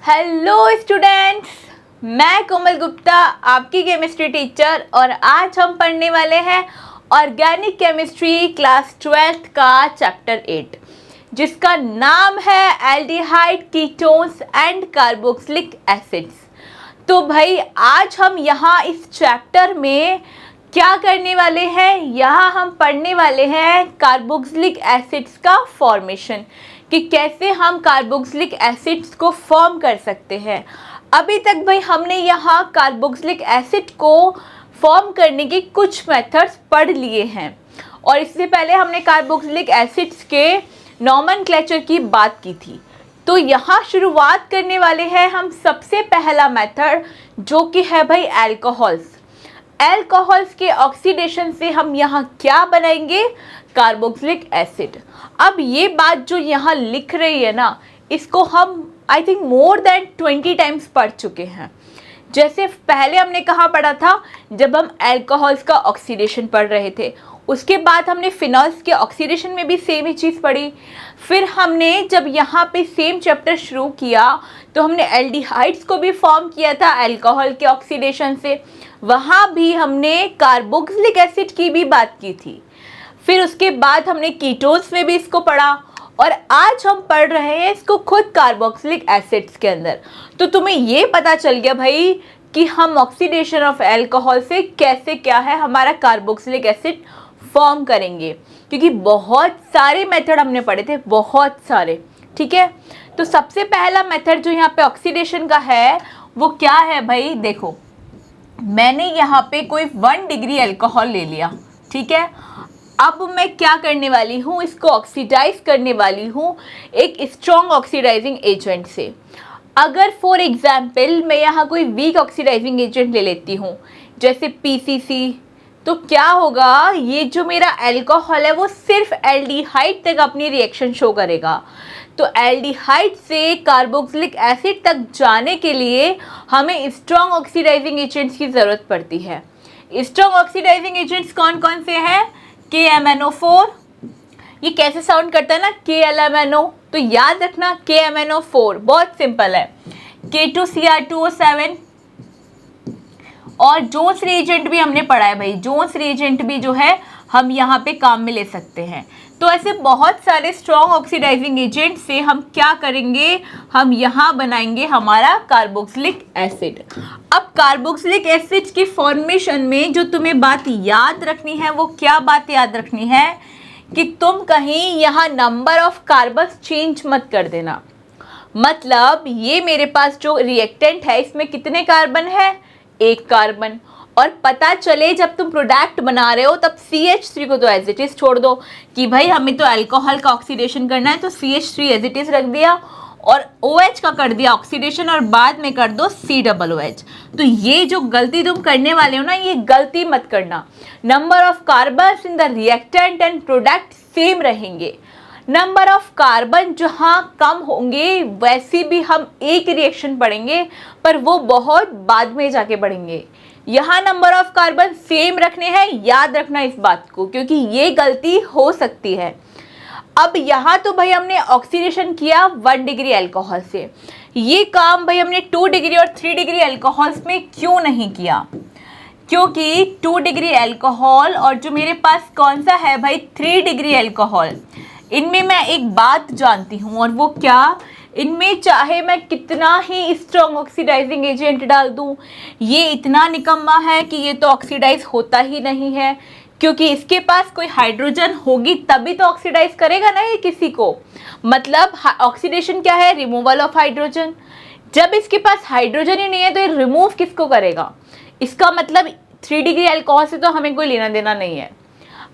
Hello students, मैं कोमल गुप्ता आपकी chemistry teacher और आज हम पढ़ने वाले हैं ऑर्गेनिक केमिस्ट्री क्लास 12th का चैप्टर 8 जिसका नाम है aldehyde ketones and carboxylic acids. तो भाई आज हम यहाँ इस चैप्टर में क्या करने वाले हैं, यहाँ हम पढ़ने वाले हैं कार्बोक्सिलिक एसिड्स का फॉर्मेशन कि कैसे हम कार्बोक्सिलिक एसिड्स को फॉर्म कर सकते हैं। अभी तक भाई हमने यहाँ कार्बोक्सिलिक एसिड को फॉर्म करने के कुछ मेथड्स पढ़ लिए हैं और इससे पहले हमने कार्बोक्सिलिक एसिड्स के नॉमेनक्लेचर की बात की थी। तो यहाँ शुरुआत करने वाले हैं हम सबसे पहला मेथड जो कि है भाई एल्कोहल्स। एल्कोहल्स के ऑक्सीडेशन से हम यहाँ क्या बनाएंगे, कार्बोक्सिलिक एसिड। अब ये बात जो यहाँ लिख रही है ना, इसको हम I think more than 20 times पढ़ चुके हैं। जैसे पहले हमने कहाँ पढ़ा था, जब हम एल्कोहल्स का ऑक्सीडेशन पढ़ रहे थे, उसके बाद हमने फिनॉल्स के ऑक्सीडेशन में भी सेम ही चीज़ पढ़ी। फिर हमने जब यहाँ पे सेम चैप्टर शुरू किया तो हमने एल्डिहाइड्स को भी फॉर्म किया था एल्कोहल के ऑक्सीडेशन से, वहाँ भी हमने कार्बोक्सिलिक एसिड की भी बात की थी। फिर उसके बाद हमने कीटोन्स में भी इसको पढ़ा और आज हम पढ़ रहे हैं इसको खुद कार्बोक्सिलिक एसिड्स के अंदर। तो तुम्हें ये पता चल गया भाई कि हम ऑक्सीडेशन ऑफ अल्कोहल से कैसे क्या है हमारा कार्बोक्सिलिक एसिड फॉर्म करेंगे, क्योंकि बहुत सारे मेथड हमने पढ़े थे, बहुत सारे। ठीक है, तो सबसे पहला मेथड जो यहाँ पे ऑक्सीडेशन का है वो क्या है भाई, देखो मैंने यहाँ पे कोई 1 डिग्री अल्कोहल ले लिया। ठीक है, अब मैं क्या करने वाली हूँ, इसको ऑक्सीडाइज करने वाली हूँ एक स्ट्रॉन्ग ऑक्सीडाइजिंग एजेंट से। अगर फॉर एग्जाम्पल मैं यहाँ कोई वीक ऑक्सीडाइजिंग एजेंट ले लेती हूँ जैसे पीसीसी, तो क्या होगा, ये जो मेरा अल्कोहल है वो सिर्फ एल्डिहाइड तक अपनी रिएक्शन शो करेगा। तो एल्डिहाइड से कार्बोक्सिलिक एसिड तक जाने के लिए हमें स्ट्रॉन्ग ऑक्सीडाइजिंग एजेंट्स की ज़रूरत पड़ती है। स्ट्रॉन्ग ऑक्सीडाइजिंग एजेंट्स कौन कौन से हैं, KMnO4, ये कैसे साउंड करता है ना, KLMNO, तो याद रखना KMnO4 बहुत सिंपल है। K2Cr2O7 और जोन्स रिएजेंट भी हमने पढ़ा है भाई, जोन्स रिएजेंट भी जो है हम यहाँ पे काम में ले सकते हैं। तो ऐसे बहुत सारे स्ट्रॉन्ग ऑक्सीडाइजिंग एजेंट से हम क्या करेंगे, हम यहाँ बनाएंगे हमारा कार्बोक्सिलिक एसिड। अब कार्बोक्सिलिक एसिड की फॉर्मेशन में जो तुम्हें बात याद रखनी है वो क्या बात याद रखनी है कि तुम कहीं यहाँ नंबर ऑफ कार्बन्स चेंज मत कर देना। मतलब ये मेरे पास जो रिएक्टेंट है इसमें कितने कार्बन है, 1 कार्बन। और पता चले जब तुम प्रोडक्ट बना रहे हो तब CH3 को तो एज इट इज छोड़ दो कि भाई हमें तो अल्कोहल का ऑक्सीडेशन करना है, तो CH3 एज इट इज रख दिया और OH का कर दिया ऑक्सीडेशन और बाद में कर दो COOH। तो ये जो गलती तुम करने वाले हो ना, ये गलती मत करना। Number of carbons in the reactant and product same रहेंगे। नंबर ऑफ कार्बन जहाँ कम होंगे वैसे भी हम एक रिएक्शन पढ़ेंगे, पर वो बहुत बाद में जाके पढ़ेंगे। यहाँ नंबर ऑफ कार्बन सेम रखने हैं, याद रखना इस बात को, क्योंकि ये गलती हो सकती है। अब यहाँ तो भाई हमने ऑक्सीडेशन किया 1 डिग्री अल्कोहल से, ये काम भाई हमने 2 डिग्री और 3 डिग्री अल्कोहल्स में क्यों नहीं किया, क्योंकि 2 डिग्री अल्कोहल और जो मेरे पास कौन सा है भाई 3 डिग्री अल्कोहल, इनमें मैं एक बात जानती हूँ और वो क्या, इनमें चाहे मैं कितना ही स्ट्रॉन्ग ऑक्सीडाइजिंग एजेंट डाल दूँ, ये इतना निकम्मा है कि ये तो ऑक्सीडाइज होता ही नहीं है, क्योंकि इसके पास कोई हाइड्रोजन होगी तभी तो ऑक्सीडाइज करेगा ना ये किसी को। मतलब ऑक्सीडेशन क्या है, रिमूवल ऑफ हाइड्रोजन। जब इसके पास हाइड्रोजन ही नहीं है तो ये रिमूव किसको करेगा, इसका मतलब 3 डिग्री अल्कोहल से तो हमें कोई लेना देना नहीं है।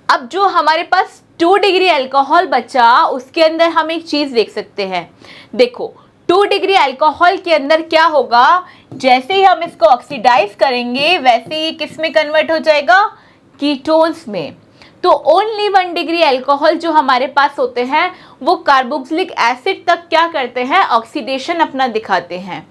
अब जो हमारे पास 2 डिग्री अल्कोहल बचा उसके अंदर हम एक चीज़ देख सकते हैं। देखो 2 डिग्री अल्कोहल के अंदर क्या होगा, जैसे ही हम इसको ऑक्सीडाइज करेंगे वैसे ही किस में कन्वर्ट हो जाएगा, कीटोन्स में। तो ओनली 1 डिग्री अल्कोहल जो हमारे पास होते हैं वो कार्बोक्सिलिक एसिड तक क्या करते हैं, ऑक्सीडेशन अपना दिखाते हैं।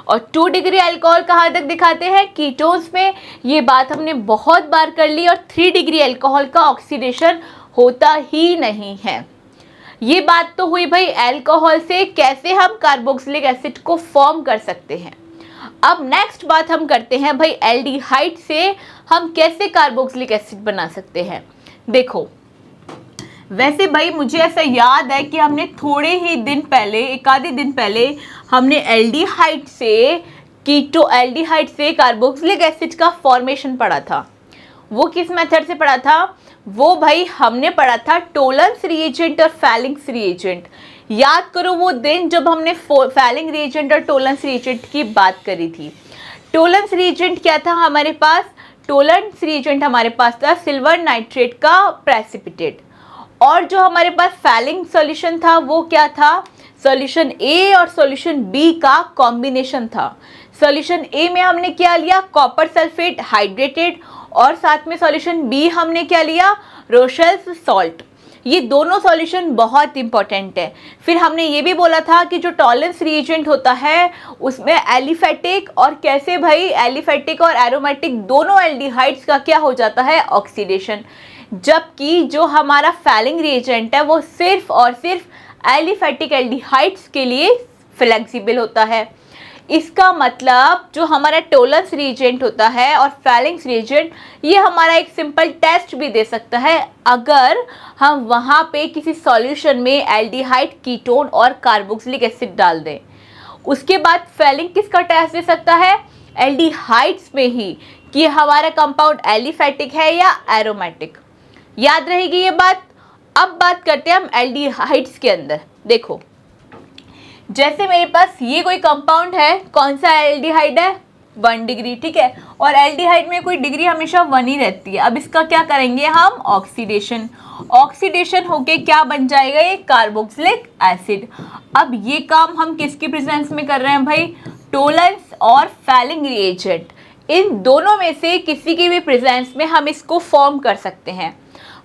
और 2 डिग्री अल्कोहल कहाँ तक दिखाते हैं, कीटोन्स में। ये बात हमने बहुत बार कर ली। और 3 डिग्री अल्कोहल का ऑक्सीडेशन होता ही नहीं है। ये बात तो हुई भाई अल्कोहल से कैसे हम कार्बोक्सिलिक एसिड को फॉर्म कर सकते हैं। अब नेक्स्ट बात हम करते हैं भाई एल्डिहाइड से हम कैसे कार्बोक्सिलिक एसिड बना सकते हैं। देखो वैसे भाई मुझे ऐसा याद है कि हमने थोड़े ही दिन पहले, एक आधे दिन पहले हमने एल्डिहाइड से कार्बोक्सिलिक एसिड का फॉर्मेशन पढ़ा था। वो किस मेथड से पढ़ा था? वो भाई हमने पढ़ा था टोलेंस रिएजेंट और फैलिंग्स रिएजेंट। याद करो वो दिन जब हमने फैलिंग रिएजेंट और टोलेंस रिएजेंट की बात करी थी। टोलेंस रिएजेंट क्या था हमारे पास? टोलेंस रिएजेंट हमारे पास था सिल्वर नाइट्रेट का प्रेसिपिटेट, और जो हमारे पास फैलिंग सॉल्यूशन था वो क्या था? सॉल्यूशन ए और सॉल्यूशन बी का कॉम्बिनेशन था। सॉल्यूशन ए में हमने क्या लिया? कॉपर सल्फेट हाइड्रेटेड, और साथ में सॉल्यूशन बी हमने क्या लिया? रोशेल्स सॉल्ट। ये दोनों सॉल्यूशन बहुत इंपॉर्टेंट है। फिर हमने ये भी बोला था कि जो टॉलेंस रिएजेंट होता है उसमें एलिफेटिक, और कैसे भाई एलिफेटिक और एरोमेटिक दोनों एल्डिहाइड्स का क्या हो जाता है? ऑक्सीडेशन। जबकि जो हमारा फैलिंग रिएजेंट है वो सिर्फ और सिर्फ एलिफेटिक एल्डिहाइड्स के लिए फ्लेक्सिबल होता है। इसका मतलब जो हमारा टोलेंस रिएजेंट होता है और फैलिंग्स रिएजेंट, ये हमारा एक सिंपल टेस्ट भी दे सकता है अगर हम वहाँ पे किसी सॉल्यूशन में एल्डिहाइड, कीटोन और कार्बोक्सिलिक एसिड डाल दें। उसके बाद फैलिंग किसका टेस्ट दे सकता है? एल्डिहाइड्स में ही, कि हमारा कंपाउंड एलिफेटिक है या एरोमेटिक। याद रहेगी ये बात। अब बात करते हैं हम एल्डिहाइड्स के अंदर। देखो जैसे मेरे पास ये कोई कंपाउंड है, कौन सा एल्डिहाइड है? 1 डिग्री, ठीक है। और एल्डिहाइड में कोई डिग्री हमेशा 1 ही रहती है। अब इसका क्या करेंगे हम? ऑक्सीडेशन। ऑक्सीडेशन होके क्या बन जाएगा? ये कार्बोक्सिलिक एसिड। अब ये काम हम किसकी प्रेजेंस में कर रहे हैं भाई? टोलेंस और फैलिंग रिएजेंट, इन दोनों में से किसी की भी प्रेजेंस में हम इसको फॉर्म कर सकते हैं।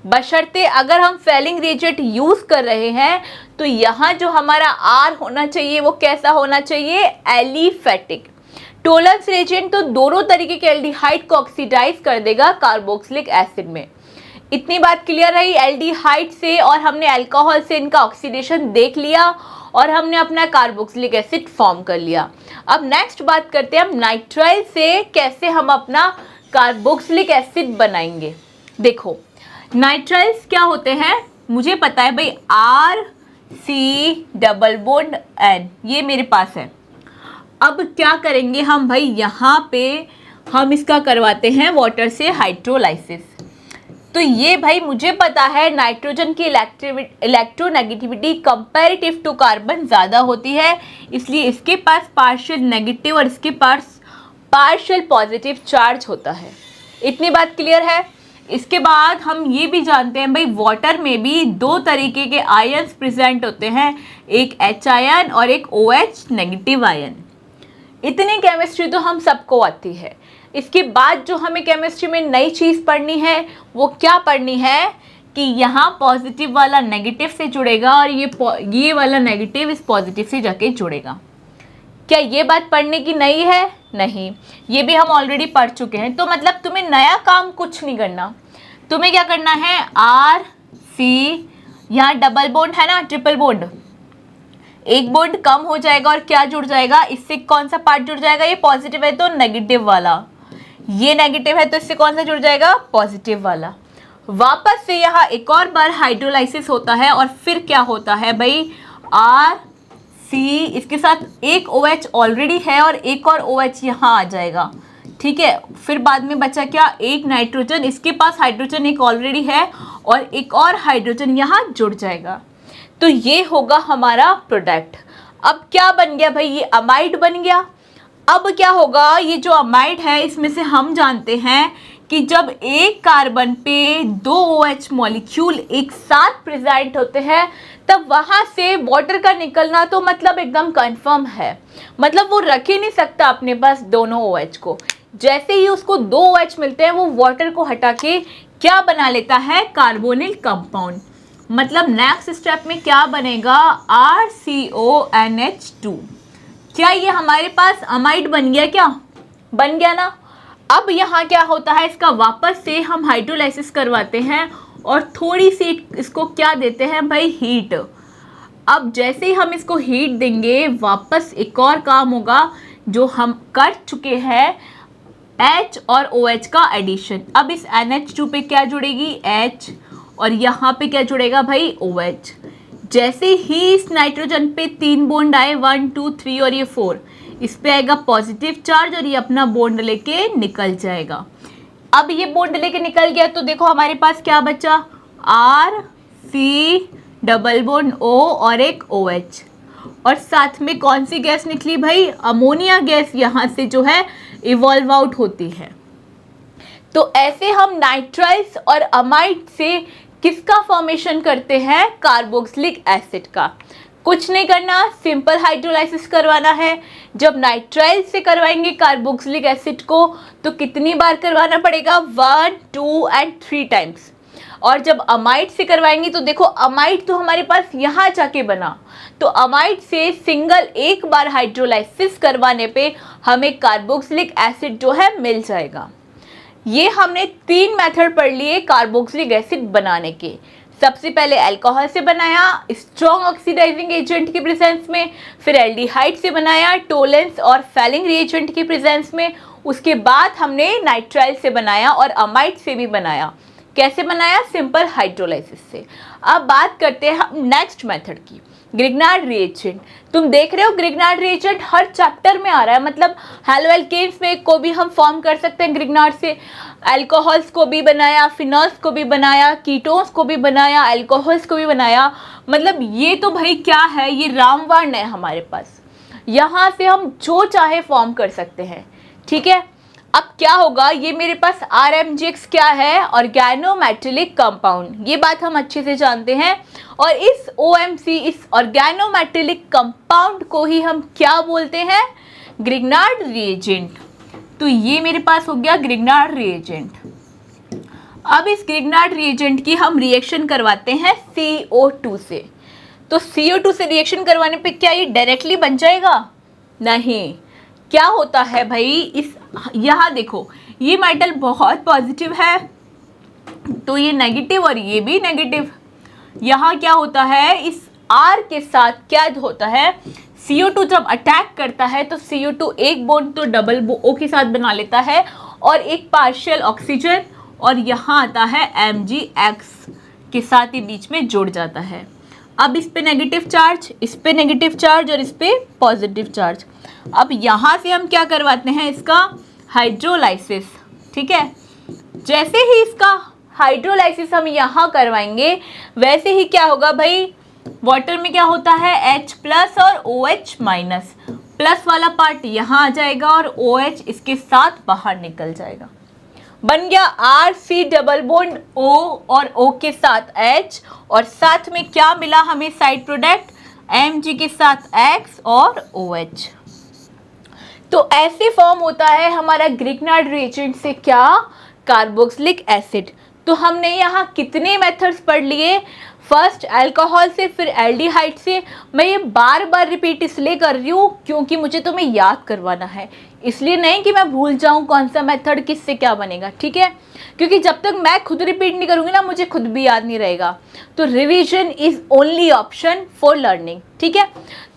बशर्ते अगर हम फैलिंग रिएजेंट यूज़ कर रहे हैं तो यहाँ जो हमारा आर होना चाहिए वो कैसा होना चाहिए? एलिफेटिक। टोलेंस रिएजेंट तो दोनों तरीके के एल्डिहाइड को ऑक्सीडाइज कर देगा कार्बोक्सिलिक एसिड में। इतनी बात क्लियर रही एल्डिहाइड से, और हमने अल्कोहल से इनका ऑक्सीडेशन देख लिया और हमने अपना कार्बोक्सिलिक एसिड फॉर्म कर लिया। अब नेक्स्ट बात करते हैं हम नाइट्राइल से कैसे हम अपना कार्बोक्सिलिक एसिड बनाएंगे। देखो नाइट्राइल्स क्या होते हैं? मुझे पता है भाई RC डबल बॉन्ड N, ये मेरे पास है। अब क्या करेंगे हम भाई? यहाँ पे हम इसका करवाते हैं वाटर से हाइड्रोलाइसिस। तो ये भाई मुझे पता है नाइट्रोजन की इलेक्ट्रोनेगेटिविटी कंपैरेटिव टू कार्बन ज़्यादा होती है, इसलिए इसके पास पार्शियल नेगेटिव और इसके पास पार्शियल पॉजिटिव चार्ज होता है। इतनी बात क्लियर है। इसके बाद हम ये भी जानते हैं भाई वाटर में भी 2 तरीके के आयन्स प्रेजेंट होते हैं, एक H आयन और एक OH नेगेटिव आयन। इतनी केमिस्ट्री तो हम सबको आती है। इसके बाद जो हमें केमिस्ट्री में नई चीज़ पढ़नी है वो क्या पढ़नी है? कि यहाँ पॉजिटिव वाला नेगेटिव से जुड़ेगा और ये वाला नेगेटिव इस पॉजिटिव से जाके जुड़ेगा। क्या ये बात पढ़ने की नई है? नहीं, ये भी हम ऑलरेडी पढ़ चुके हैं। तो मतलब तुम्हें नया काम कुछ नहीं करना। तुम्हें क्या करना है? RC, यहाँ डबल बॉन्ड है ना, ट्रिपल बॉन्ड, एक बॉन्ड कम हो जाएगा और क्या जुड़ जाएगा? इससे कौन सा पार्ट जुड़ जाएगा? ये पॉजिटिव है तो नेगेटिव वाला, ये नेगेटिव है तो इससे कौन सा जुड़ जाएगा? पॉजिटिव वाला। वापस से यहाँ एक और बार हाइड्रोलाइसिस होता है और फिर क्या होता है भाई? RC, इसके साथ एक OH ऑलरेडी है और एक और OH यहाँ आ जाएगा, ठीक है। फिर बाद में बचा क्या? एक नाइट्रोजन, इसके पास हाइड्रोजन एक ऑलरेडी है और एक और हाइड्रोजन यहाँ जुड़ जाएगा। तो ये होगा हमारा प्रोडक्ट। अब क्या बन गया भाई? ये अमाइड बन गया। अब क्या होगा? ये जो अमाइड है इसमें से हम जानते हैं कि जब एक कार्बन पे 2 OH मॉलिक्यूल एक साथ प्रेजेंट होते हैं तब वहाँ से वाटर का निकलना तो मतलब एकदम कंफर्म है। मतलब वो रख ही नहीं सकता अपने पास दोनों OH को। जैसे ही उसको 2 OH मिलते हैं वो वाटर को हटा के क्या बना लेता है? Carbonyl compound. मतलब नेक्स्ट स्टेप में क्या बनेगा? RCONH2। क्या ये हमारे पास अमाइड बन गया? क्या बन गया ना। अब यहाँ क्या होता है? इसका वापस से हम हाइड्रोलाइसिस करवाते हैं और थोड़ी सी इसको क्या देते हैं भाई? हीट। अब जैसे ही हम इसको हीट देंगे वापस एक और काम होगा जो हम कर चुके हैं, H और OH का एडिशन। अब इस NH2 पे क्या जुड़ेगी, H, और यहाँ पे क्या जुड़ेगा भाई, OH। जैसे ही इस नाइट्रोजन पे 3 बॉन्ड आए, 1 2 3 और ये 4, इस पे आएगा पॉजिटिव चार्ज और ये अपना बॉन्ड लेके निकल जाएगा। अब ये बॉन्ड लेके निकल गया तो देखो हमारे पास क्या बचा, R C double bond O और एक OH, और साथ में कौन सी गैस निकली भाई, अमोनिया गैस यहाँ से जो है इवॉल्व आउट होती है। तो ऐसे हम नाइट्राइल्स और अमाइड से किसका फॉर्मेशन करते हैं, कार्बोक्सिलिक एसिड का। कुछ नहीं करना, सिंपल हाइड्रोलाइसिस करवाना है। जब नाइट्राइल से करवाएंगे कार्बोक्सिलिक एसिड को तो कितनी बार करवाना पड़ेगा, 1 2 एंड 3 टाइम्स। और जब अमाइड से करवाएंगे तो देखो अमाइड तो हमारे पास यहाँ जाके बना, तो अमाइड से सिंगल एक बार हाइड्रोलाइसिस करवाने पे हमें कार्बोक्सिलिक एसिड जो है मिल जाएगा। ये हमने 3 मेथड पढ़ लिए कार्बोक्सिलिक एसिड बनाने के। सबसे पहले अल्कोहल से बनाया स्ट्रॉन्ग ऑक्सीडाइजिंग एजेंट के प्रेजेंस में, फिर एल्डिहाइड से बनाया टोलेंस और फैलिंग रिएजेंट के प्रेजेंस में, उसके बाद हमने नाइट्राइल से बनाया और अमाइड से भी बनाया। कैसे बनाया, सिंपल हाइड्रोलाइसिस से। अब बात करते हैं हम नेक्स्ट मेथड की, ग्रिग्नार्ड रिएजेंट। तुम देख रहे हो ग्रिग्नार्ड रिएजेंट हर चैप्टर में आ रहा है, मतलब हेलो एल्केन्स में को भी हम फॉर्म कर सकते हैं ग्रिग्नार्ड से, अल्कोहल्स को भी बनाया, फिनॉल्स को भी बनाया, कीटोन्स को भी बनाया, अल्कोहल्स को भी बनाया। मतलब ये तो भाई क्या है, ये रामबाण है हमारे पास, यहाँ से हम जो चाहे फॉर्म कर सकते हैं। ठीक है, अब क्या होगा, ये मेरे पास RMGX क्या है, ऑर्गेनोमेटेलिक कंपाउंड, ये बात हम अच्छे से जानते हैं। और इस OMC, इस ऑर्गेनोमेटेलिक कंपाउंड को ही हम क्या बोलते हैं, ग्रिग्नार्ड रिएजेंट। तो ये मेरे पास हो गया ग्रिग्नार्ड रिएजेंट। अब इस ग्रिग्नार्ड रिएजेंट की हम रिएक्शन करवाते हैं CO2 से। तो CO2 से रिएक्शन करवाने पे क्या ये डायरेक्टली बन जाएगा, नहीं। क्या होता है भाई, इस यहाँ देखो ये मेटल बहुत पॉजिटिव है तो ये नेगेटिव और ये भी नेगेटिव। यहाँ क्या होता है, इस R के साथ क्या होता है, CO2 जब अटैक करता है तो CO2 एक बॉन्ड तो डबल O के साथ बना लेता है और एक पार्शियल ऑक्सीजन, और यहाँ आता है MgX के साथ ही बीच में जुड़ जाता है। अब इस पे नेगेटिव चार्ज, इस पे नेगेटिव चार्ज और इस पे पॉजिटिव चार्ज। अब यहाँ से हम क्या करवाते हैं, इसका हाइड्रोलाइसिस। ठीक है, जैसे ही इसका हाइड्रोलाइसिस हम यहाँ करवाएंगे वैसे ही क्या होगा भाई, वाटर में क्या होता है, H प्लस और OH माइनस, प्लस वाला पार्ट यहाँ आ जाएगा और OH इसके साथ बाहर निकल जाएगा। बन गया RC डबल बॉन्ड O और O के साथ H, और साथ में क्या मिला हमें साइड प्रोडक्ट, Mg के साथ X और OH। तो ऐसे फॉर्म होता है हमारा ग्रिग्नार्ड रिएजेंट से क्या, कार्बोक्सिलिक एसिड। तो हमने यहाँ कितने मेथड्स पढ़ लिए, फर्स्ट अल्कोहल से, फिर एल्डिहाइड से। मैं ये बार बार रिपीट इसलिए कर रही हूँ क्योंकि मुझे तुम्हें याद करवाना है, इसलिए नहीं कि मैं भूल जाऊँ कौन सा मेथड किससे क्या बनेगा। ठीक है, क्योंकि जब तक मैं खुद रिपीट नहीं करूँगी ना मुझे खुद भी याद नहीं रहेगा। तो revision is only option for learning. ठीक है,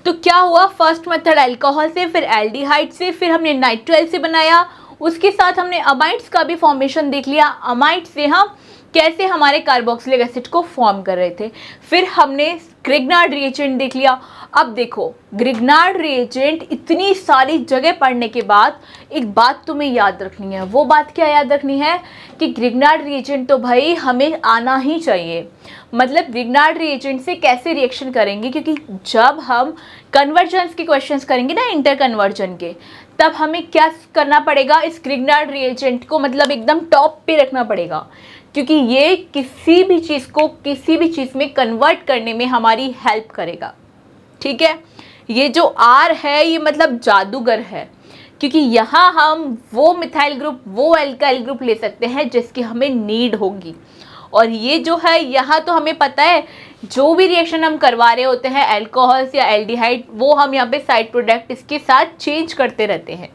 तो क्या हुआ, फर्स्ट मेथड अल्कोहल से, फिर एल्डिहाइड से, फिर हमने नाइट्राइल से बनाया, उसके साथ हमने अमाइड्स का भी फॉर्मेशन देख लिया, अमाइड से हम कैसे हमारे कार्बोक्सिलिक एसिड को फॉर्म कर रहे थे, फिर हमने ग्रिग्नार्ड रिएजेंट देख लिया। अब देखो ग्रिग्नार्ड रिएजेंट इतनी सारी जगह पढ़ने के बाद एक बात तुम्हें याद रखनी है। वो बात क्या याद रखनी है कि ग्रिग्नार्ड रिएजेंट तो भाई हमें आना ही चाहिए। मतलब ग्रिग्नार्ड रिएजेंट से कैसे रिएक्शन करेंगे, क्योंकि जब हम कन्वर्जेंस के क्वेश्चंस करेंगे ना इंटर कन्वर्जन के, तब हमें क्या करना पड़ेगा, इस ग्रिग्नार्ड रिएजेंट को मतलब एकदम टॉप पे रखना पड़ेगा, क्योंकि ये किसी भी चीज़ को किसी भी चीज़ में कन्वर्ट करने में हमारी हेल्प करेगा। ठीक है, ये जो R है ये मतलब जादूगर है, क्योंकि यहाँ हम वो मिथाइल ग्रुप, वो एल्काइल ग्रुप ले सकते हैं जिसकी हमें नीड होगी। और ये जो है यहाँ तो हमें पता है जो भी रिएक्शन हम करवा रहे होते हैं अल्कोहल्स या एल्डिहाइड, वो हम यहाँ पे साइड प्रोडक्ट इसके साथ चेंज करते रहते हैं।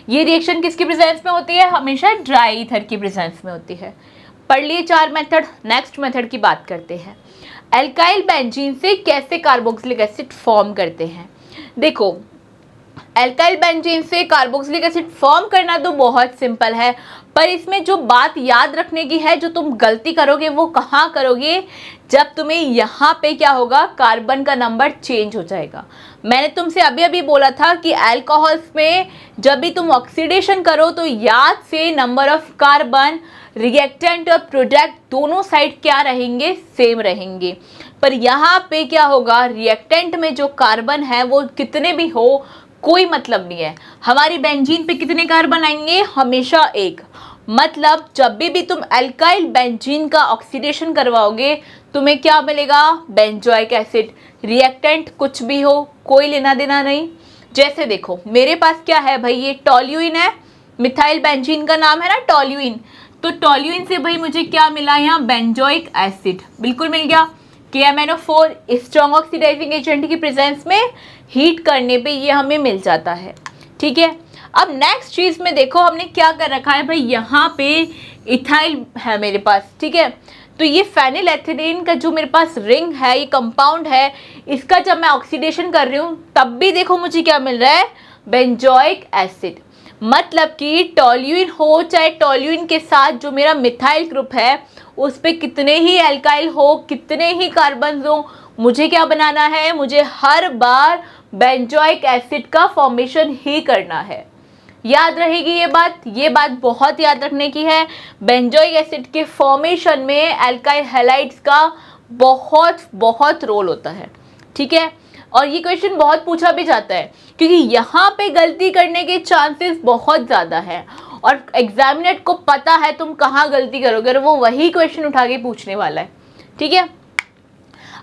ये रिएक्शन किसकी प्रेजेंस में होती है, हमेशा ड्राई ईथर की प्रेजेंस में होती है। पढ़ लिए 4 मेथड। नेक्स्ट मेथड की बात करते हैं। एल्काइल बेंजीन से कैसे कार्बोक्सिलिक एसिड फॉर्म करते हैं। देखो, एल्काइल बेंजीन से कार्बोक्सिलिक एसिड फॉर्म करना तो बहुत सिंपल है, पर इसमें जो बात याद रखने की है, जो तुम गलती करोगे वो कहाँ करोगे, जब तुम्हें यहाँ पे क्या होगा, कार्बन का नंबर चेंज हो जाएगा। मैंने तुमसे अभी अभी बोला था कि अल्कोहल्स में जब भी तुम ऑक्सीडेशन करो तो याद से नंबर ऑफ कार्बन, रिएक्टेंट और प्रोडक्ट दोनों साइड क्या रहेंगे, सेम रहेंगे। पर यहाँ पे क्या होगा, रिएक्टेंट में जो कार्बन है वो कितने भी हो कोई मतलब नहीं है। हमारी बेंजीन पे कितने कार्बन आएंगे, हमेशा एक। मतलब जब भी तुम अल्काइल बेंजीन का ऑक्सीडेशन करवाओगे तुम्हें क्या मिलेगा, बेंजोइक एसिड। रिएक्टेंट कुछ भी हो कोई लेना देना नहीं। जैसे देखो मेरे पास क्या है भाई, ये टॉल्यूइन है, मिथाइल बेंजीन का नाम है ना टॉल्यूइन, तो टॉल्यूइन से भाई मुझे क्या मिला यहाँ, बेंजोइक एसिड बिल्कुल मिल गया। KMnO4 स्ट्रॉन्ग ऑक्सीडाइजिंग एजेंट की प्रेजेंस में हीट करने पे ये हमें मिल जाता है। ठीक है, अब नेक्स्ट चीज़ में देखो हमने क्या कर रखा है भाई, यहाँ पे इथाइल है मेरे पास। ठीक है, तो ये फेनिल एथिलीन का जो मेरे पास रिंग है, ये कंपाउंड है, इसका जब मैं ऑक्सीडेशन कर रही हूँ तब भी देखो मुझे क्या मिल रहा है, बेंजोइक एसिड। मतलब कि टॉल्यूइन हो चाहे टॉल्यूइन के साथ जो मेरा मिथाइल ग्रुप है उस पे कितने ही एल्काइल हो, कितने ही कार्बन हो, मुझे क्या बनाना है, मुझे हर बार बेंजोइक एसिड का फॉर्मेशन ही करना है। याद रहेगी ये बात बहुत याद रखने की है। बेंजोइक एसिड के फॉर्मेशन में एल्काइल हैलाइड्स का बहुत बहुत रोल होता है। ठीक है, और ये क्वेश्चन बहुत पूछा भी जाता है क्योंकि यहाँ पे गलती करने के चांसेस बहुत ज़्यादा है और एग्जामिनर को पता है तुम कहाँ गलती करोगे और वो वही क्वेश्चन उठा के पूछने वाला है। ठीक है,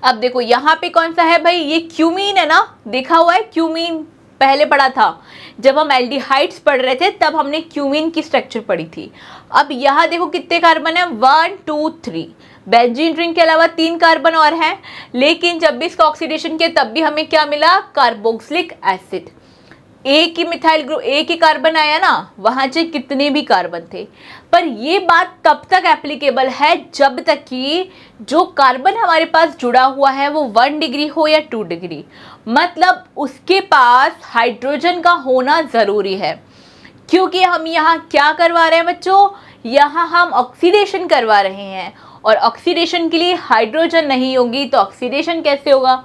अब देखो यहाँ पे कौन सा है भाई, ये क्यूमीन है ना, देखा हुआ है क्यूमीन, पहले पढ़ा था जब हम एल्डिहाइड्स पढ़ रहे थे तब हमने क्यूमीन की स्ट्रक्चर पढ़ी थी। अब यहाँ देखो कितने कार्बन है, 1 2 3। बेंजीन रिंग के अलावा 3 कार्बन और हैं, लेकिन जब भी इसका ऑक्सीडेशन किया तब भी हमें क्या मिला, कार्बोक्सिलिक एसिड। एक ही मिथाइल ग्रुप, एक ही कार्बन आया ना, वहाँ से कितने भी कार्बन थे। पर ये बात तब तक एप्लीकेबल है जब तक कि जो कार्बन हमारे पास जुड़ा हुआ है वो 1 डिग्री हो या 2 डिग्री, मतलब उसके पास हाइड्रोजन का होना ज़रूरी है। क्योंकि हम यहाँ क्या करवा रहे हैं बच्चों, यहाँ हम ऑक्सीडेशन करवा रहे हैं और ऑक्सीडेशन के लिए हाइड्रोजन नहीं होगी तो ऑक्सीडेशन कैसे होगा,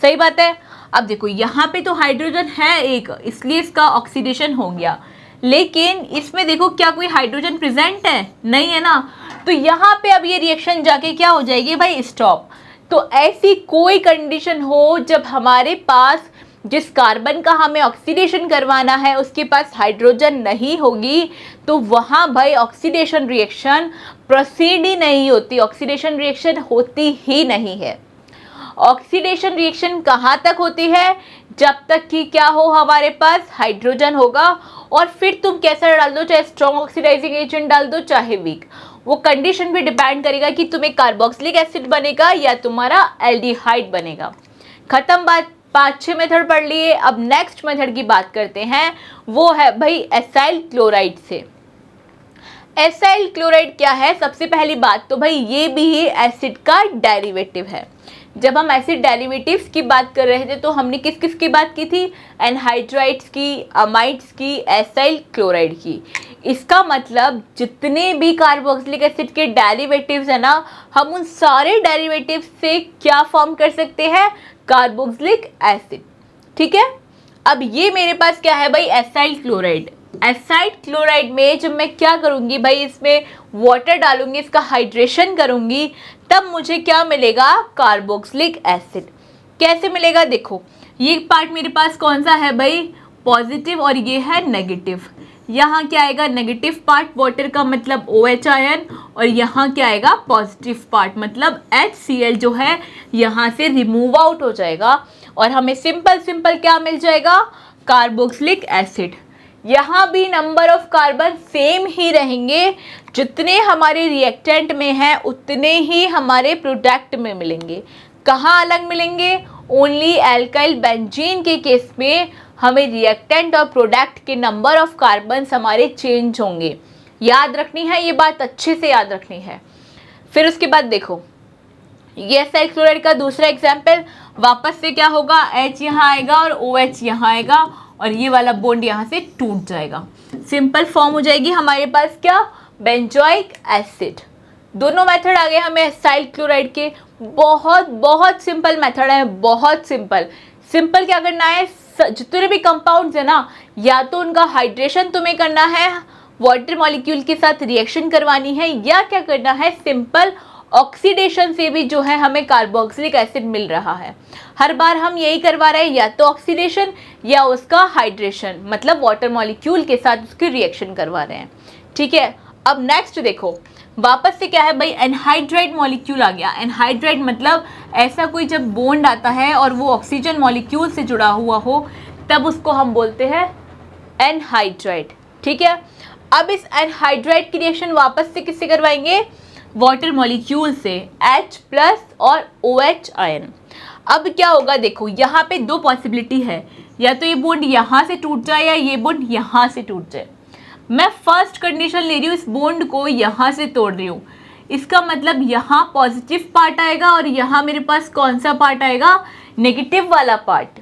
सही बात है। अब देखो यहाँ पे तो हाइड्रोजन है एक, इसलिए इसका ऑक्सीडेशन हो गया, लेकिन इसमें देखो क्या कोई हाइड्रोजन प्रेजेंट है, नहीं है ना, तो यहाँ पे अब ये रिएक्शन जाके क्या हो जाएगी भाई, स्टॉप। तो ऐसी कोई कंडीशन हो जब हमारे पास जिस कार्बन का हमें ऑक्सीडेशन करवाना है उसके पास हाइड्रोजन नहीं होगी तो वहाँ भाई ऑक्सीडेशन रिएक्शन प्रोसीड ही नहीं होती, ऑक्सीडेशन रिएक्शन होती ही नहीं है। ऑक्सीडेशन रिएक्शन कहाँ तक होती है, जब तक कि क्या हो, हमारे पास हाइड्रोजन होगा, और फिर तुम कैसा डाल दो, चाहे स्ट्रॉन्ग ऑक्सीडाइजिंग एजेंट डाल दो चाहे वीक, वो कंडीशन भी डिपेंड करेगा कि तुम्हें कार्बोक्सिलिक एसिड बनेगा या तुम्हारा एल्डिहाइड बनेगा। खत्म बात, 5-6 मेथड पढ़ लिए। अब नेक्स्ट मेथड की बात करते हैं, वो है भाई एसाइल क्लोराइड से। एसाइल क्लोराइड क्या है, सबसे पहली बात तो भाई ये भी एसिड का डेरिवेटिव है। जब हम एसिड डेरिवेटिव्स की बात कर रहे थे तो हमने किस किस की बात की थी, एनहाइड्राइड्स की, अमाइड्स की, एसाइल क्लोराइड की। इसका मतलब जितने भी कार्बोक्सिलिक एसिड के डेरिवेटिव्स है ना, हम उन सारे डेरिवेटिव्स से क्या फॉर्म कर सकते हैं, कार्बोक्सिलिक एसिड। ठीक है, अब ये मेरे पास क्या है भाई, एसाइल क्लोराइड। एसाइड क्लोराइड में जब मैं क्या करूँगी भाई, इसमें वाटर डालूंगी, इसका हाइड्रेशन करूँगी, तब मुझे क्या मिलेगा, कार्बोक्सिलिक एसिड। कैसे मिलेगा, देखो ये पार्ट मेरे पास कौन सा है भाई, पॉजिटिव, और ये है नेगेटिव। यहाँ क्या आएगा, नेगेटिव पार्ट वाटर का मतलब OH आयन, और यहाँ क्या आएगा, पॉजिटिव पार्ट मतलब HCl जो है यहाँ से रिमूव आउट हो जाएगा और हमें सिंपल सिंपल क्या मिल जाएगा, कार्बोक्सिलिक एसिड। यहाँ भी नंबर ऑफ कार्बन सेम ही रहेंगे, जितने हमारे रिएक्टेंट में हैं उतने ही हमारे प्रोडक्ट में मिलेंगे। कहाँ अलग मिलेंगे, ओनली एल्काइल बेंजीन के केस में हमें रिएक्टेंट और प्रोडक्ट के नंबर ऑफ कार्बन हमारे चेंज होंगे। याद रखनी है ये बात, अच्छे से याद रखनी है। फिर उसके बाद देखो ये एसिल क्लोराइड का दूसरा एग्जाम्पल, वापस से क्या होगा, H यहाँ आएगा और OH यहाँ आएगा और ये वाला बॉन्ड यहाँ से टूट जाएगा। सिंपल फॉर्म हो जाएगी हमारे पास क्या, बेंजोइक एसिड। दोनों मेथड आ गए हमें एसाइल क्लोराइड के। बहुत बहुत सिंपल मेथड है, बहुत सिंपल। सिंपल क्या करना है, जितने भी कंपाउंड्स है ना, या तो उनका हाइड्रेशन तुम्हें करना है, वाटर मॉलिक्यूल के साथ रिएक्शन करवानी है, या क्या करना है, सिंपल ऑक्सीडेशन से भी जो है हमें कार्बोक्सिलिक एसिड मिल रहा है। हर बार हम यही करवा रहे हैं, या तो ऑक्सीडेशन या उसका हाइड्रेशन, मतलब वाटर मॉलिक्यूल के साथ उसकी रिएक्शन करवा रहे हैं। ठीक है, अब नेक्स्ट देखो, वापस से क्या है भाई, एनहाइड्राइड मॉलिक्यूल आ गया। एनहाइड्राइड मतलब ऐसा कोई जब बॉन्ड आता है और वो ऑक्सीजन मॉलिक्यूल से जुड़ा हुआ हो, तब उसको हम बोलते हैं एनहाइड्राइड। ठीक है, अब इस एनहाइड्राइड की रिएक्शन वापस से किससे करवाएंगे, वाटर मॉलिक्यूल से, H+ और OH आयन। अब क्या होगा, देखो यहाँ पे दो पॉसिबिलिटी है, या तो ये बॉन्ड यहाँ से टूट जाए या ये बॉन्ड यहाँ से टूट जाए। मैं फर्स्ट कंडीशन ले रही हूँ, इस बॉन्ड को यहाँ से तोड़ रही हूँ, इसका मतलब यहाँ पॉजिटिव पार्ट आएगा और यहाँ मेरे पास कौन सा पार्ट आएगा, नेगेटिव वाला पार्ट।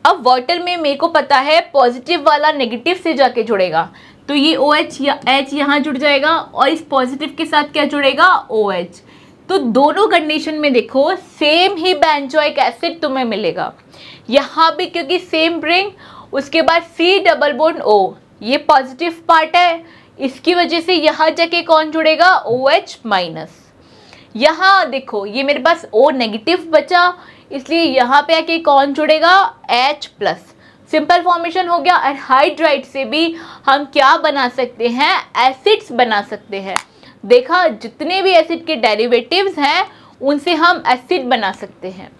अब वाटर में मेरे को पता है पॉजिटिव वाला नेगेटिव से जाके जुड़ेगा, तो ये OH या H यहाँ जुड़ जाएगा और इस पॉजिटिव के साथ क्या जुड़ेगा, OH। तो दोनों कंडीशन में देखो सेम ही बेंजोइक एसिड तुम्हें मिलेगा। यहाँ भी क्योंकि सेम रिंग, उसके बाद C+O, ये पॉजिटिव पार्ट है, इसकी वजह से यहाँ जाके कौन जुड़ेगा, OH-। यहाँ देखो ये मेरे पास O नेगेटिव बचा, इसलिए यहाँ पे आके कौन जुड़ेगा, H+। सिंपल फॉर्मेशन हो गया। एनहाइड्राइड से भी हम क्या बना सकते हैं, एसिड्स बना सकते हैं। देखा, जितने भी एसिड के डेरिवेटिव्स हैं उनसे हम एसिड बना सकते हैं।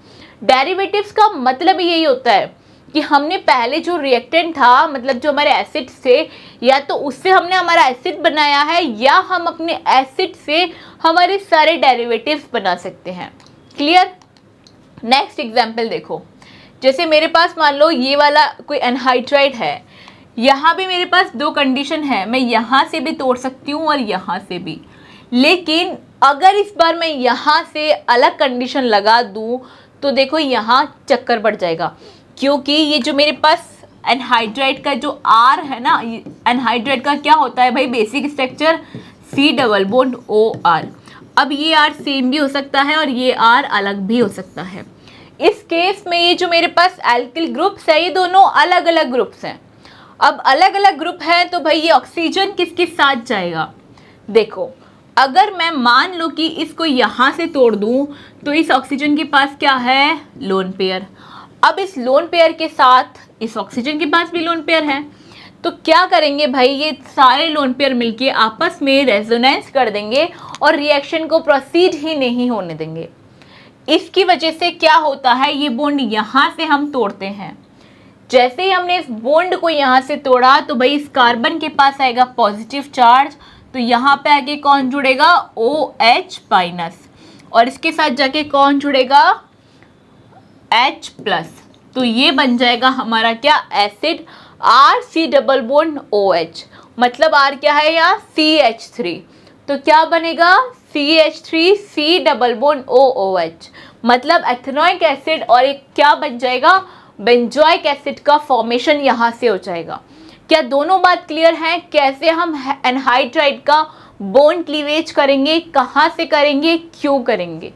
डेरिवेटिव्स का मतलब यही होता है कि हमने पहले जो रिएक्टेंट था, मतलब जो हमारे एसिड्स थे, या तो उससे हमने हमारा एसिड बनाया है, या हम अपने एसिड से हमारे सारे डेरिवेटिव्स बना सकते हैं। क्लियर। नेक्स्ट एग्जाम्पल देखो, जैसे मेरे पास मान लो ये वाला कोई एनहाइड्राइड है, यहाँ भी मेरे पास दो कंडीशन है, मैं यहाँ से भी तोड़ सकती हूँ और यहाँ से भी। लेकिन अगर इस बार मैं यहाँ से अलग कंडीशन लगा दूँ तो देखो यहाँ चक्कर बढ़ जाएगा, क्योंकि ये जो मेरे पास एनहाइड्राइड का जो R है ना, एनहाइड्राइड का क्या होता है भाई, बेसिक स्ट्रक्चर C+O(R). अब ये R सेम भी हो सकता है और ये R अलग भी हो सकता है। इस केस में ये जो मेरे पास एल्किल ग्रुप्स है, ये दोनों अलग अलग ग्रुप्स हैं। अब अलग अलग ग्रुप है तो भाई ये ऑक्सीजन किसके साथ जाएगा, देखो अगर मैं मान लो कि इसको यहाँ से तोड़ दूँ तो इस ऑक्सीजन के पास क्या है, लोन पेयर। अब इस लोन पेयर के साथ इस ऑक्सीजन के पास भी लोन पेयर है, तो क्या करेंगे भाई, ये सारे लोन पेयर मिलके आपस में रेजोनेंस कर देंगे और रिएक्शन को प्रोसीड ही नहीं होने देंगे। इसकी वजह से क्या होता है, ये बॉन्ड यहाँ से हम तोड़ते हैं। जैसे ही हमने इस बॉन्ड को यहाँ से तोड़ा तो भाई इस कार्बन के पास आएगा पॉजिटिव चार्ज, तो यहाँ पे आके कौन जुड़ेगा, OH-, और इसके साथ जाके कौन जुड़ेगा, H+। तो ये बन जाएगा हमारा क्या, एसिड RC+OH। मतलब R क्या है यहाँ, CH3। तो क्या बनेगा, CH3C+OH। मतलब एथेनोइक एसिड और एक क्या बन जाएगा, बेंजोइक एसिड का फॉर्मेशन यहाँ से हो जाएगा। क्या दोनों बात क्लियर है, कैसे हम एनहाइड्राइड का बॉन्ड क्लीवेज करेंगे, कहाँ से करेंगे, क्यों करेंगे।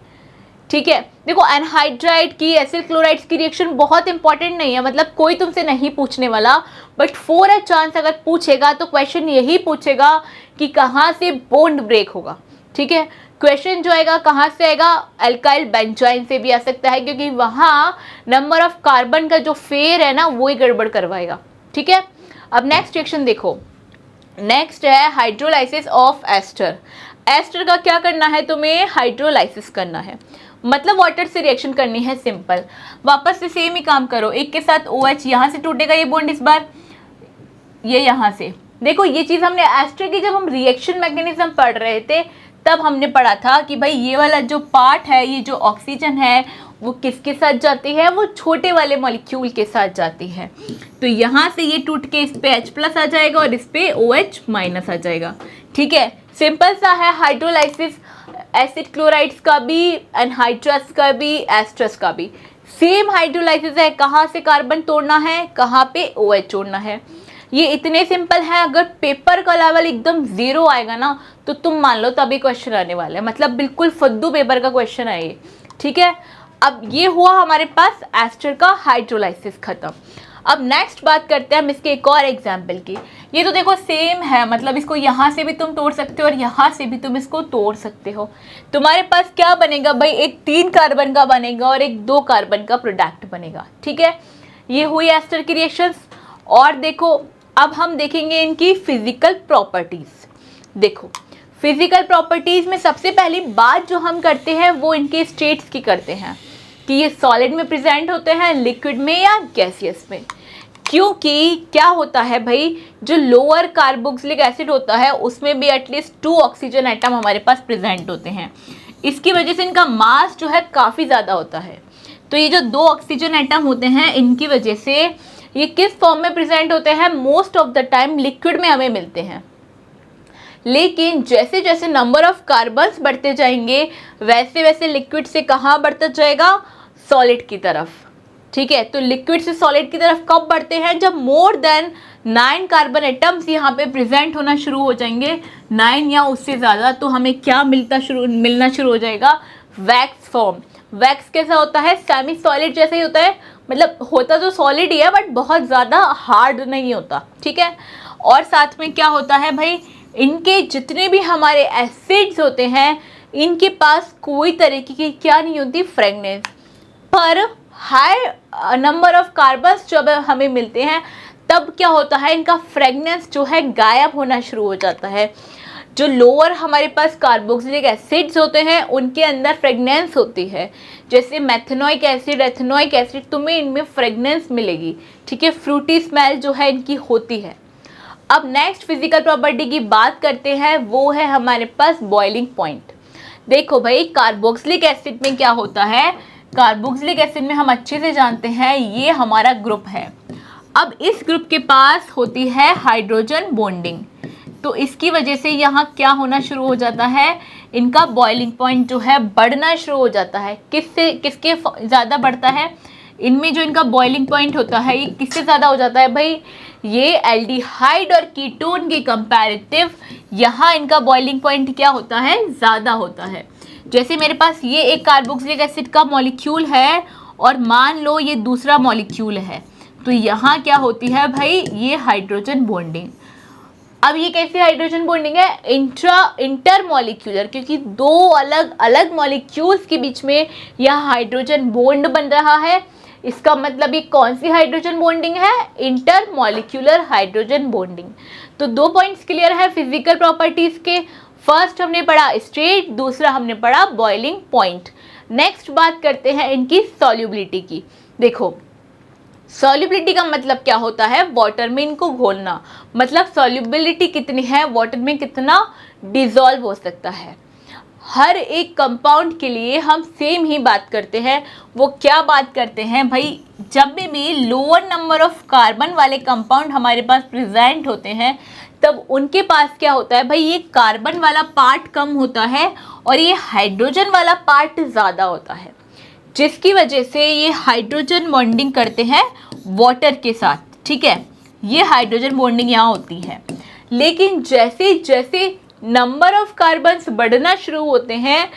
ठीक है, देखो एनहाइड्राइड की एसिल क्लोराइड्स की रिएक्शन बहुत इंपॉर्टेंट नहीं है, मतलब कोई तुमसे नहीं पूछने वाला, बट फॉर अ चांस अगर पूछेगा तो क्वेश्चन यही पूछेगा कि कहाँ से बॉन्ड ब्रेक होगा। ठीक है, क्वेश्चन जो आएगा कहाँ से आएगा, अल्काइल बेंजोइन से भी आ सकता है, क्योंकि वहाँ नंबर ऑफ कार्बन का जो फेयर है ना वो ही गड़बड़ करवाएगा। ठीक है, अब नेक्स्ट रिएक्शन देखो, नेक्स्ट है हाइड्रोलाइसिस ऑफ एस्टर। एस्टर का क्या करना है, तुम्हें हाइड्रोलाइसिस करना है, मतलब वाटर से रिएक्शन करनी है। सिंपल, वापस से सेम ही काम करो, एक के साथ OH, यहाँ से टूटेगा ये बॉन्ड, इस बार ये यहाँ से। देखो ये चीज़ हमने एस्टर की जब हम रिएक्शन मैकेनिज्म पढ़ रहे थे तब हमने पढ़ा था कि भाई ये वाला जो पार्ट है, ये जो ऑक्सीजन है वो किसके साथ जाती है, वो छोटे वाले मॉलिक्यूल के साथ जाती है। तो यहाँ से ये टूट के इस पे H+ आ जाएगा और इस पे OH- आ जाएगा। ठीक है, सिंपल सा है हाइड्रोलाइसिस। एसिड क्लोराइड्स का भी, एनहाइड्रस का भी, एस्ट्रस का भी सेम हाइड्रोलाइसिस है। कहाँ से कार्बन तोड़ना है, कहाँ पे OH जोड़ना है। ये इतने सिंपल है। अगर पेपर का लेवल एकदम जीरो आएगा ना तो तुम मान लो तभी क्वेश्चन आने वाला है, मतलब बिल्कुल फद्दू पेपर का क्वेश्चन है ये, ठीक है। अब ये हुआ हमारे पास एस्टर का हाइड्रोलाइसिस खत्म। अब नेक्स्ट बात करते हैं हम इसके एक और एग्जाम्पल की। ये तो देखो सेम है, मतलब इसको यहाँ से भी तुम तोड़ सकते हो और यहाँ से भी तुम इसको तोड़ सकते हो। तुम्हारे पास क्या बनेगा भाई, एक 3 कार्बन का बनेगा और एक 2 कार्बन का प्रोडक्ट बनेगा, ठीक है। ये हुई एस्टर की रिएक्शंस। और देखो अब हम देखेंगे इनकी फिजिकल प्रॉपर्टीज। देखो फिजिकल प्रॉपर्टीज में सबसे पहली बात जो हम करते हैं वो इनके स्टेट्स की करते हैं कि ये सॉलिड में प्रेजेंट होते हैं, लिक्विड में या गैसियस में। क्योंकि क्या होता है भाई, जो लोअर कार्बोक्सिलिक एसिड होता है उसमें भी एटलीस्ट 2 ऑक्सीजन एटम हमारे पास प्रेजेंट होते हैं। इसकी वजह से इनका मास जो है काफ़ी ज़्यादा होता है। तो ये जो 2 ऑक्सीजन एटम होते हैं इनकी वजह से ये किस फॉर्म में प्रेजेंट होते हैं, most of the time liquid में हमें मिलते हैं। लेकिन जैसे जैसे नंबर ऑफ कार्बन्स बढ़ते जाएंगे वैसे वैसे लिक्विड से कहाँ बढ़ता जाएगा, सॉलिड की तरफ, ठीक है। तो लिक्विड से सॉलिड की तरफ कब बढ़ते हैं, जब मोर देन 9 कार्बन एटम्स यहाँ पे प्रेजेंट होना शुरू हो जाएंगे, 9 या उससे ज़्यादा, तो हमें क्या मिलना शुरू हो जाएगा, वैक्स फॉर्म। वैक्स कैसा होता है, सेमी सॉलिड जैसा ही होता है, मतलब होता तो सॉलिड ही है बट बहुत ज़्यादा हार्ड नहीं होता, ठीक है। और साथ में क्या होता है भाई, इनके जितने भी हमारे एसिड्स होते हैं इनके पास कोई तरीके की क्या नहीं होती, फ्रेगनेंस। पर हाई नंबर ऑफ कार्बन्स जब हमें मिलते हैं तब क्या होता है, इनका फ्रेगनेंस जो है गायब होना शुरू हो जाता है। जो लोअर हमारे पास कार्बोक्सिलिक एसिड्स होते हैं उनके अंदर फ्रेगनेंस होती है, जैसे मेथनोइक एसिड, एथनोइक एसिड, तुम्हें इनमें फ्रेगनेंस मिलेगी, ठीक है। फ्रूटी स्मेल जो है इनकी होती है। अब नेक्स्ट फिजिकल प्रॉपर्टी की बात करते हैं, वो है हमारे पास बॉइलिंग पॉइंट। देखो भाई कार्बोक्सिलिक एसिड में क्या होता है, कार्बोक्सिलिक एसिड में हम अच्छे से जानते हैं ये हमारा ग्रुप है। अब इस ग्रुप के पास होती है हाइड्रोजन बॉन्डिंग, तो इसकी वजह से यहाँ क्या होना शुरू हो जाता है, इनका बॉइलिंग पॉइंट जो है बढ़ना शुरू हो जाता है। किसके ज़्यादा बढ़ता है, इनमें जो इनका बॉइलिंग पॉइंट होता है ये किससे ज़्यादा हो जाता है भाई, ये एल्डिहाइड और कीटोन के कंपैरेटिव यहाँ इनका बॉइलिंग पॉइंट क्या होता है, ज़्यादा होता है। जैसे मेरे पास ये एक कार्बोक्सिलिक एसिड का मॉलिक्यूल है और मान लो ये दूसरा मॉलिक्यूल है, तो यहाँ क्या होती है भाई, ये हाइड्रोजन बॉन्डिंग। अब ये कैसी हाइड्रोजन बॉन्डिंग है, इंटर मॉलिक्यूलर, क्योंकि 2 अलग अलग मॉलिक्यूल्स के बीच में यह हाइड्रोजन बॉन्ड बन रहा है। इसका मतलब ये कौन सी हाइड्रोजन बॉन्डिंग है, इंटर मॉलिक्यूलर हाइड्रोजन बॉन्डिंग। तो 2 पॉइंट्स क्लियर है फिजिकल प्रॉपर्टीज के। फर्स्ट हमने पढ़ा स्टेट, दूसरा हमने पढ़ा बॉइलिंग पॉइंट। नेक्स्ट बात करते हैं इनकी सॉल्युबिलिटी की। देखो सॉल्युबिलिटी का मतलब क्या होता है, वाटर में इनको घोलना, मतलब सॉल्युबिलिटी कितनी है, वाटर में कितना डिसॉल्व हो सकता है। हर एक कंपाउंड के लिए हम सेम ही बात करते हैं। वो क्या बात करते हैं भाई, जब भी लोअर नंबर ऑफ कार्बन वाले कंपाउंड हमारे पास प्रेजेंट होते हैं तब उनके पास क्या होता है भाई, ये कार्बन वाला पार्ट कम होता है और ये हाइड्रोजन वाला पार्ट ज़्यादा होता है, जिसकी वजह से ये हाइड्रोजन बॉन्डिंग करते हैं वाटर के साथ, ठीक है। ये हाइड्रोजन बॉन्डिंग यहाँ होती है। लेकिन जैसे जैसे नंबर ऑफ कार्बन्स बढ़ना शुरू होते हैं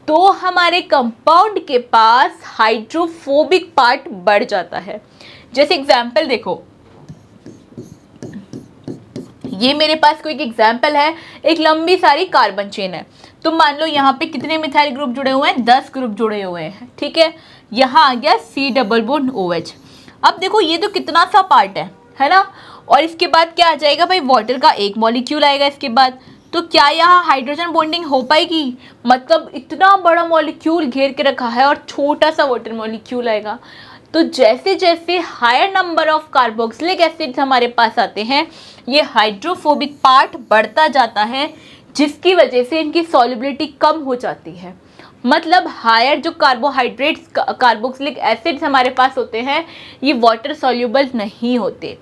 तो हमारे कंपाउंड के पास हाइड्रोफोबिक पार्ट बढ़ जाता है। जैसे एग्जाम्पल देखो, ये मेरे पास कोई एग्जाम्पल है, एक लंबी सारी कार्बन चेन है। तो मान लो यहाँ पे कितने मिथाइल ग्रुप जुड़े हुए हैं, 10 ग्रुप जुड़े हुए हैं, ठीक है। यहाँ आ गया C डबल बॉन्ड OH। अब देखो ये तो कितना सा पार्ट है ना। और इसके बाद क्या आ जाएगा भाई, वाटर का एक मॉलिक्यूल आएगा इसके बाद। तो क्या यहाँ हाइड्रोजन बॉन्डिंग हो पाएगी, मतलब इतना बड़ा मॉलिक्यूल घेर के रखा है और छोटा सा वाटर मॉलिक्यूल आएगा। तो जैसे जैसे higher number of carboxylic acids हमारे पास आते हैं ये हाइड्रोफोबिक पार्ट बढ़ता जाता है, जिसकी वजह से इनकी सॉल्युबिलिटी कम हो जाती है। मतलब हायर जो कार्बोक्सिलिक एसिड्स हमारे पास होते हैं ये वाटर सॉल्युबल नहीं होते।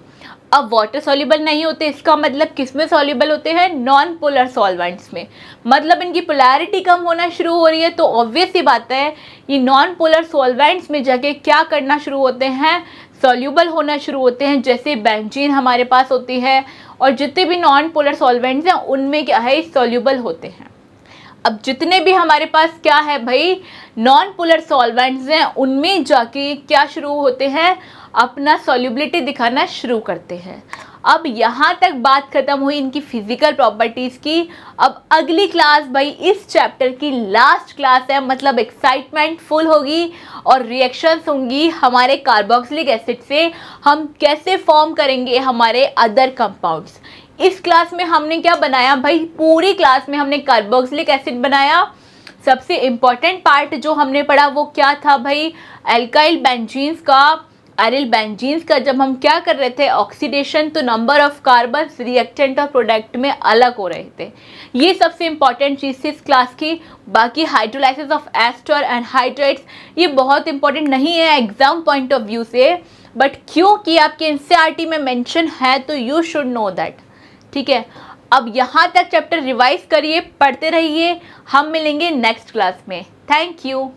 अब वाटर सॉल्युबल नहीं होते, इसका मतलब किस में सॉल्युबल होते हैं? नॉन पोलर सॉल्वेंट्स में। मतलब इनकी पोलैरिटी कम होना शुरू हो रही है, तो ऑब्वियस सी बात है ये नॉन पोलर सॉल्वेंट्स में जाके क्या करना शुरू होते हैं? सॉल्युबल होना शुरू होते हैं। जैसे बेंजीन हमारे पास होती है और जितने भी नॉन पोलर सॉल्वेंट्स हैं उनमें क्या है? सॉल्युबल होते हैं। अब जितने भी हमारे पास क्या है भाई? नॉन पोलर सॉल्वेंट्स हैं, उनमें जाके क्या शुरू होते हैं? अपना सॉल्युबिलिटी दिखाना शुरू करते हैं। अब यहाँ तक बात खत्म हुई इनकी फिजिकल प्रॉपर्टीज़ की। अब अगली क्लास भाई इस चैप्टर की लास्ट क्लास है, मतलब एक्साइटमेंट फुल होगी और रिएक्शंस होंगी हमारे कार्बोक्सिलिक एसिड से। हम कैसे फॉर्म करेंगे हमारे अदर कंपाउंड्स। इस क्लास में हमने क्या बनाया भाई? पूरी क्लास में हमने कार्बोक्सिलिक एसिड बनाया। सबसे इम्पॉर्टेंट पार्ट जो हमने पढ़ा वो क्या था भाई? एल्काइल बेंजीन्स का, एरिल बेंजीन्स का जब हम क्या कर रहे थे? ऑक्सीडेशन, तो नंबर ऑफ कार्बन रिएक्टेंट और प्रोडक्ट में अलग हो रहे थे। ये सबसे इम्पॉर्टेंट चीज़ थी इस क्लास की। बाकी hydrolysis of ester and hydrates ये बहुत इंपॉर्टेंट नहीं है एग्जाम पॉइंट ऑफ व्यू से, बट क्योंकि आपके एनसीईआरटी में मेंशन है तो यू शुड नो दैट। ठीक है, अब यहाँ तक चैप्टर रिवाइज करिए, पढ़ते रहिए। हम मिलेंगे नेक्स्ट क्लास में। Thank you.